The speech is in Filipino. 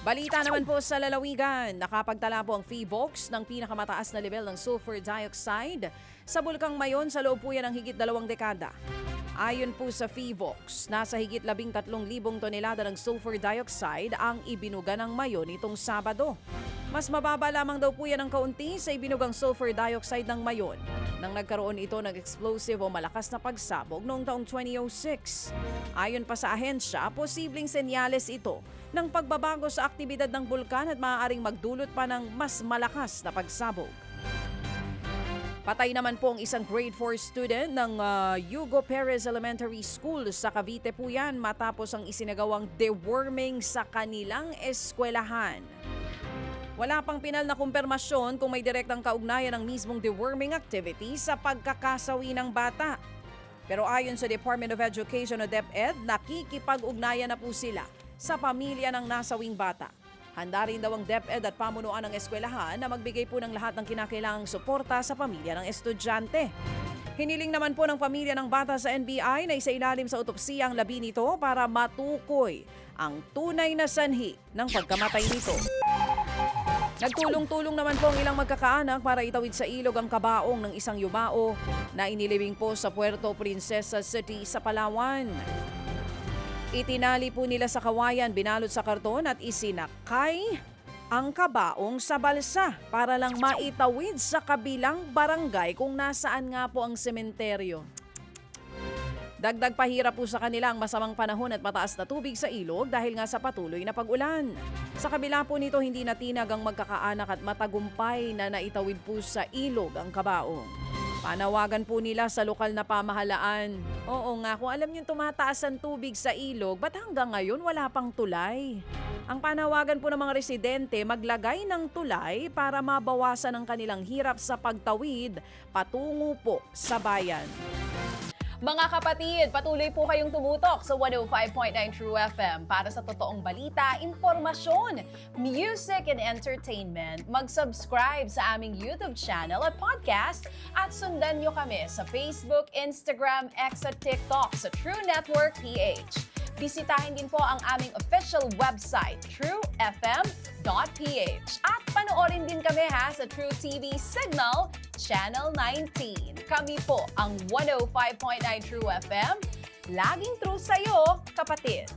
Balita naman po sa lalawigan, nakapagtala po ang PHIVOLCS ng pinakamataas na level ng sulfur dioxide sa Bulkang Mayon sa loob po yan ng higit 2 dekada. Ayon po sa PHIVOLCS, nasa higit 13,000 tonelada ng sulfur dioxide ang ibinuga ng Mayon itong Sabado. Mas mababa lamang daw po yan ng kaunti sa ibinugang sulfur dioxide ng Mayon nang nagkaroon ito ng explosive o malakas na pagsabog noong taong 2006. Ayon pa sa ahensya, posibleng senyales ito ng pagbabago sa aktibidad ng bulkan at maaaring magdulot pa ng mas malakas na pagsabog. Patay naman po ang isang grade 4 student ng Hugo Perez Elementary School sa Cavite po yan matapos ang isinagawang deworming sa kanilang eskwelahan. Wala pang pinal na kumpirmasyon kung may direktang kaugnayan ng mismong deworming activity sa pagkakasawi ng bata. Pero ayon sa Department of Education o DepEd, nakikipag-ugnayan na po sila sa pamilya ng nasawing bata. Handa rin daw ang DepEd at pamunuan ng eskwelahan na magbigay po ng lahat ng kinakailangang suporta sa pamilya ng estudyante. Hiniling naman po ng pamilya ng bata sa NBI na isailalim sa otopsiya ang labi nito para matukoy ang tunay na sanhi ng pagkamatay nito. Nagtulong-tulong naman po ang ilang magkakaanak para itawid sa ilog ang kabaong ng isang yumao na inilibing po sa Puerto Princesa City sa Palawan. Itinali po nila sa kawayan, binalot sa karton at isinakay ang kabaong sa balsa para lang maitawid sa kabilang barangay kung nasaan nga po ang sementeryo. Dagdag pahirap po sa kanila ang masamang panahon at mataas na tubig sa ilog dahil nga sa patuloy na pag-ulan. Sa kabila po nito, hindi natinag ang magkakaanak at matagumpay na naitawid po sa ilog ang kabaong. Panawagan po nila sa lokal na pamahalaan. Oo nga, kung alam niyo tumataas ang tubig sa ilog, ba't hanggang ngayon wala pang tulay? Ang panawagan po ng mga residente maglagay ng tulay para mabawasan ang kanilang hirap sa pagtawid patungo po sa bayan. Mga kapatid, patuloy po kayong tumutok sa 105.9 True FM para sa totoong balita, impormasyon, music and entertainment. Mag-subscribe sa aming YouTube channel at podcast at sundan nyo kami sa Facebook, Instagram, X at TikTok sa True Network PH. Bisitahin din po ang aming official website, truefm.ph. At panoorin din kami sa True TV Signal, Channel 19. Kami po ang 105.9 True FM. Laging true sa'yo, kapatid.